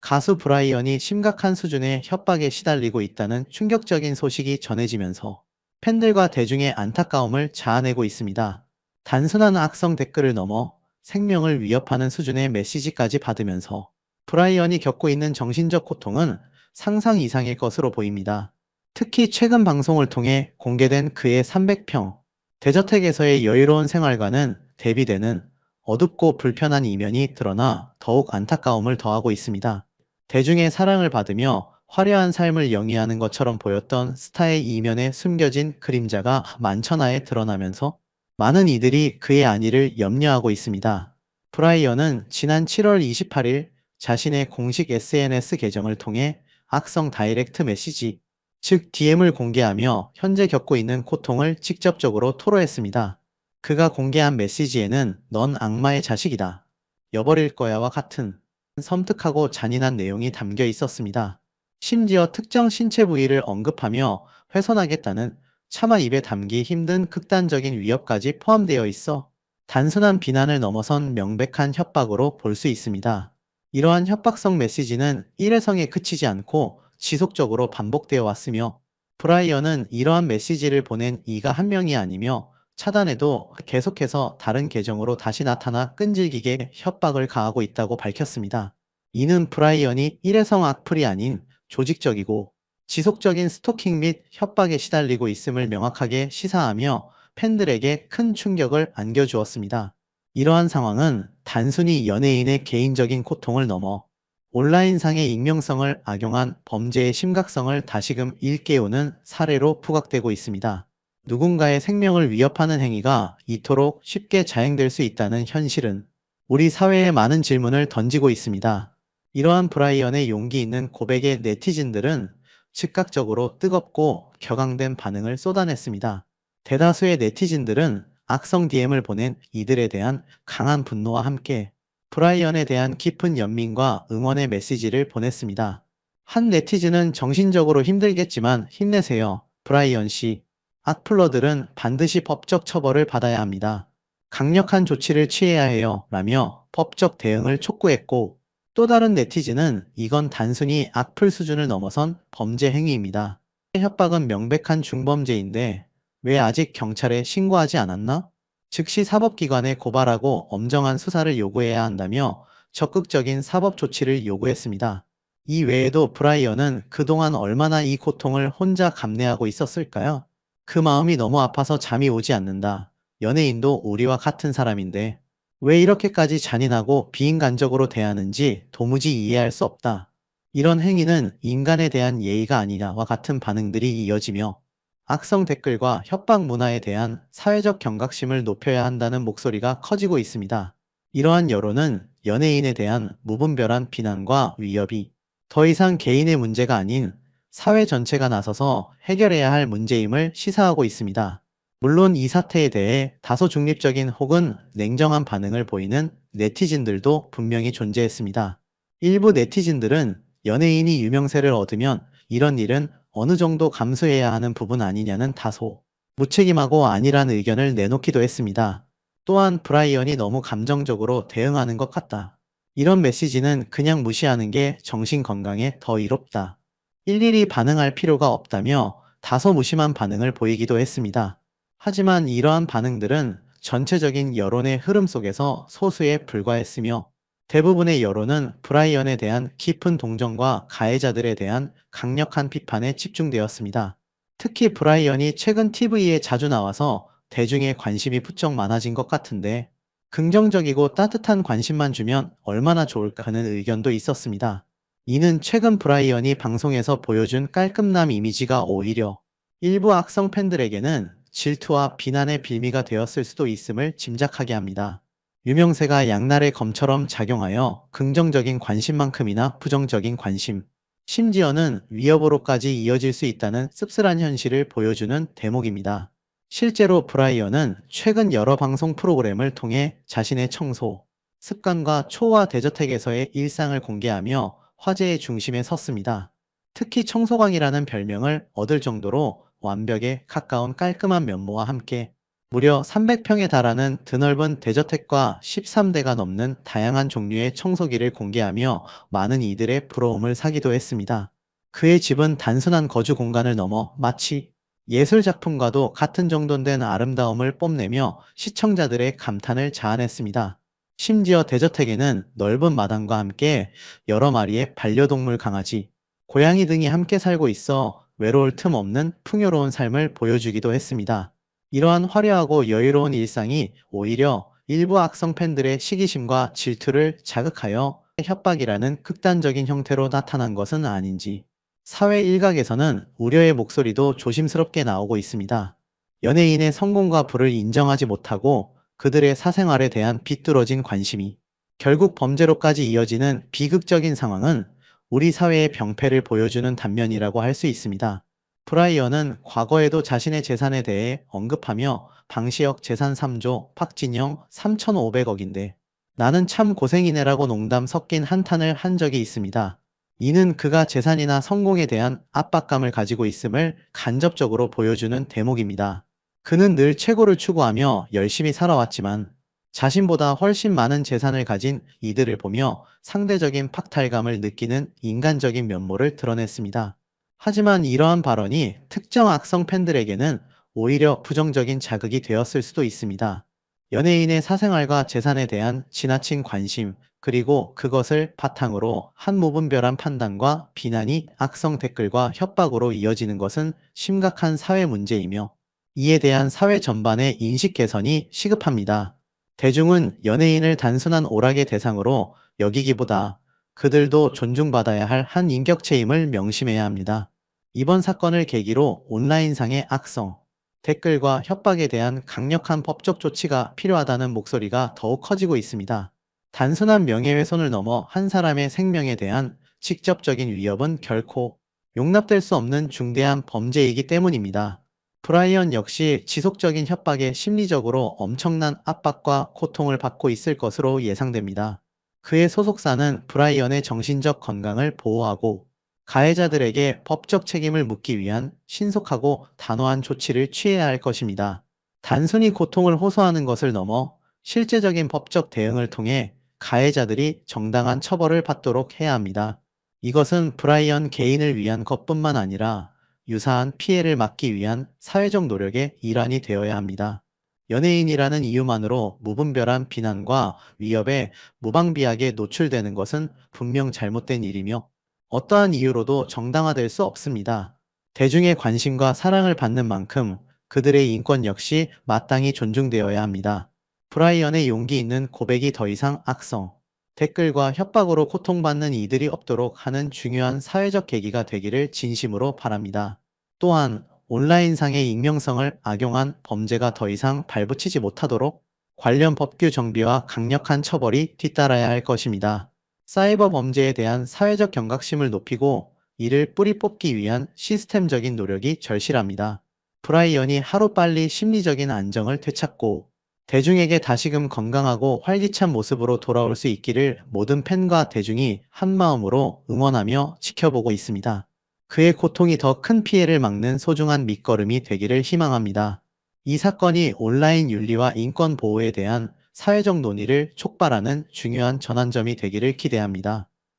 가수 브라이언이 심각한 수준의 협박에 시달리고 있다는 충격적인 소식이 전해지면서 팬들과 대중의 안타까움을 자아내고 있습니다. 단순한 악성 댓글을 넘어 생명을 위협하는 수준의 메시지까지 받으면서 브라이언이 겪고 있는 정신적 고통은 상상 이상의 것으로 보입니다. 특히 최근 방송을 통해 공개된 그의 300평 대저택에서의 여유로운 생활과는 대비되는 어둡고 불편한 이면이 드러나 더욱 안타까움을 더하고 있습니다. 대중의 사랑을 받으며 화려한 삶을 영위하는 것처럼 보였던 스타의 이면에 숨겨진 그림자가 만천하에 드러나면서 많은 이들이 그의 안위를 염려하고 있습니다. 브라이언은 지난 7월 28일 자신의 공식 SNS 계정을 통해 악성 다이렉트 메시지, 즉 DM을 공개하며 현재 겪고 있는 고통을 직접적으로 토로했습니다. 그가 공개한 메시지에는 "넌 악마의 자식이다. 여버릴 거야와 같은 섬뜩하고 잔인한 내용이 담겨 있었습니다. 심지어 특정 신체 부위를 언급하며 훼손하겠다는 차마 입에 담기 힘든 극단적인 위협까지 포함되어 있어 단순한 비난을 넘어선 명백한 협박으로 볼 수 있습니다. 이러한 협박성 메시지는 일회성에 그치지 않고 지속적으로 반복되어 왔으며 브라이언은 이러한 메시지를 보낸 이가 한 명이 아니며 차단해도 계속해서 다른 계정으로 다시 나타나 끈질기게 협박을 가하고 있다고 밝혔습니다. 이는 브라이언이 일회성 악플이 아닌 조직적이고 지속적인 스토킹 및 협박에 시달리고 있음을 명확하게 시사하며 팬들에게 큰 충격을 안겨주었습니다. 이러한 상황은 단순히 연예인의 개인적인 고통을 넘어 온라인상의 익명성을 악용한 범죄의 심각성을 다시금 일깨우는 사례로 부각되고 있습니다. 누군가의 생명을 위협하는 행위가 이토록 쉽게 자행될 수 있다는 현실은 우리 사회에 많은 질문을 던지고 있습니다. 이러한 브라이언의 용기 있는 고백에 네티즌들은 즉각적으로 뜨겁고 격앙된 반응을 쏟아냈습니다. 대다수의 네티즌들은 악성 DM을 보낸 이들에 대한 강한 분노와 함께 브라이언에 대한 깊은 연민과 응원의 메시지를 보냈습니다. 한 네티즌은 "정신적으로 힘들겠지만 힘내세요. 브라이언 씨. 악플러들은 반드시 법적 처벌을 받아야 합니다. 강력한 조치를 취해야 해요. 라며 법적 대응을 촉구했고, 또 다른 네티즌은 "이건 단순히 악플 수준을 넘어선 범죄 행위입니다. 협박은 명백한 중범죄인데 왜 아직 경찰에 신고하지 않았나? 즉시 사법기관에 고발하고 엄정한 수사를 요구해야 한다며 적극적인 사법 조치를 요구했습니다. 이 외에도 브라이언은 그동안 얼마나 이 고통을 혼자 감내하고 있었을까요? "그 마음이 너무 아파서 잠이 오지 않는다. 연예인도 우리와 같은 사람인데 왜 이렇게까지 잔인하고 비인간적으로 대하는지 도무지 이해할 수 없다. 이런 행위는 인간에 대한 예의가 아니냐와 같은 반응들이 이어지며 악성 댓글과 협박 문화에 대한 사회적 경각심을 높여야 한다는 목소리가 커지고 있습니다. 이러한 여론은 연예인에 대한 무분별한 비난과 위협이 더 이상 개인의 문제가 아닌 사회 전체가 나서서 해결해야 할 문제임을 시사하고 있습니다. 물론 이 사태에 대해 다소 중립적인 혹은 냉정한 반응을 보이는 네티즌들도 분명히 존재했습니다. 일부 네티즌들은 연예인이 유명세를 얻으면 이런 일은 어느 정도 감수해야 하는 부분 아니냐는 다소 무책임하고 안일한 의견을 내놓기도 했습니다. 또한 "브라이언이 너무 감정적으로 대응하는 것 같다. 이런 메시지는 그냥 무시하는 게 정신 건강에 더 이롭다. 일일이 반응할 필요가 없다며 다소 무심한 반응을 보이기도 했습니다. 하지만 이러한 반응들은 전체적인 여론의 흐름 속에서 소수에 불과했으며 대부분의 여론은 브라이언에 대한 깊은 동정과 가해자들에 대한 강력한 비판에 집중되었습니다. 특히 브라이언이 최근 TV에 자주 나와서 대중의 관심이 부쩍 많아진 것 같은데 긍정적이고 따뜻한 관심만 주면 얼마나 좋을까 하는 의견도 있었습니다. 이는 최근 브라이언이 방송에서 보여준 깔끔남 이미지가 오히려 일부 악성 팬들에게는 질투와 비난의 빌미가 되었을 수도 있음을 짐작하게 합니다. 유명세가 양날의 검처럼 작용하여 긍정적인 관심만큼이나 부정적인 관심, 심지어는 위협으로까지 이어질 수 있다는 씁쓸한 현실을 보여주는 대목입니다. 실제로 브라이언은 최근 여러 방송 프로그램을 통해 자신의 청소, 습관과 초화 대저택에서의 일상을 공개하며 화제의 중심에 섰습니다. 특히 청소광이라는 별명을 얻을 정도로 완벽에 가까운 깔끔한 면모와 함께 무려 300평에 달하는 드넓은 대저택과 13대가 넘는 다양한 종류의 청소기를 공개하며 많은 이들의 부러움을 사기도 했습니다. 그의 집은 단순한 거주 공간을 넘어 마치 예술 작품과도 같은 정도 된 아름다움을 뽐내며 시청자들의 감탄을 자아냈습니다. 심지어 대저택에는 넓은 마당과 함께 여러 마리의 반려동물 강아지, 고양이 등이 함께 살고 있어 외로울 틈 없는 풍요로운 삶을 보여주기도 했습니다. 이러한 화려하고 여유로운 일상이 오히려 일부 악성 팬들의 시기심과 질투를 자극하여 협박이라는 극단적인 형태로 나타난 것은 아닌지 사회 일각에서는 우려의 목소리도 조심스럽게 나오고 있습니다. 연예인의 성공과 부를 인정하지 못하고 그들의 사생활에 대한 비뚤어진 관심이 결국 범죄로까지 이어지는 비극적인 상황은 우리 사회의 병폐를 보여주는 단면이라고 할 수 있습니다. 브라이언은 과거에도 자신의 재산에 대해 언급하며 방시혁 재산 3조, 박진영 3,500억인데 나는 참 고생이네라고 농담 섞인 한탄을 한 적이 있습니다. 이는 그가 재산이나 성공에 대한 압박감을 가지고 있음을 간접적으로 보여주는 대목입니다. 그는 늘 최고를 추구하며 열심히 살아왔지만 자신보다 훨씬 많은 재산을 가진 이들을 보며 상대적인 박탈감을 느끼는 인간적인 면모를 드러냈습니다. 하지만 이러한 발언이 특정 악성 팬들에게는 오히려 부정적인 자극이 되었을 수도 있습니다. 연예인의 사생활과 재산에 대한 지나친 관심, 그리고 그것을 바탕으로 한 무분별한 판단과 비난이 악성 댓글과 협박으로 이어지는 것은 심각한 사회 문제이며 이에 대한 사회 전반의 인식 개선이 시급합니다. 대중은 연예인을 단순한 오락의 대상으로 여기기보다 그들도 존중받아야 할 한 인격체임을 명심해야 합니다. 이번 사건을 계기로 온라인상의 악성, 댓글과 협박에 대한 강력한 법적 조치가 필요하다는 목소리가 더욱 커지고 있습니다. 단순한 명예훼손을 넘어 한 사람의 생명에 대한 직접적인 위협은 결코 용납될 수 없는 중대한 범죄이기 때문입니다. 브라이언 역시 지속적인 협박에 심리적으로 엄청난 압박과 고통을 받고 있을 것으로 예상됩니다. 그의 소속사는 브라이언의 정신적 건강을 보호하고 가해자들에게 법적 책임을 묻기 위한 신속하고 단호한 조치를 취해야 할 것입니다. 단순히 고통을 호소하는 것을 넘어 실제적인 법적 대응을 통해 가해자들이 정당한 처벌을 받도록 해야 합니다. 이것은 브라이언 개인을 위한 것뿐만 아니라 유사한 피해를 막기 위한 사회적 노력의 일환이 되어야 합니다. 연예인이라는 이유만으로 무분별한 비난과 위협에 무방비하게 노출되는 것은 분명 잘못된 일이며 어떠한 이유로도 정당화될 수 없습니다. 대중의 관심과 사랑을 받는 만큼 그들의 인권 역시 마땅히 존중되어야 합니다. 브라이언의 용기 있는 고백이 더 이상 악성, 댓글과 협박으로 고통받는 이들이 없도록 하는 중요한 사회적 계기가 되기를 진심으로 바랍니다. 또한 온라인상의 익명성을 악용한 범죄가 더 이상 발붙이지 못하도록 관련 법규 정비와 강력한 처벌이 뒤따라야 할 것입니다. 사이버 범죄에 대한 사회적 경각심을 높이고 이를 뿌리 뽑기 위한 시스템적인 노력이 절실합니다. 브라이언이 하루빨리 심리적인 안정을 되찾고 대중에게 다시금 건강하고 활기찬 모습으로 돌아올 수 있기를 모든 팬과 대중이 한마음으로 응원하며 지켜보고 있습니다. 그의 고통이 더 큰 피해를 막는 소중한 밑거름이 되기를 희망합니다. 이 사건이 온라인 윤리와 인권 보호에 대한 사회적 논의를 촉발하는 중요한 전환점이 되기를 기대합니다.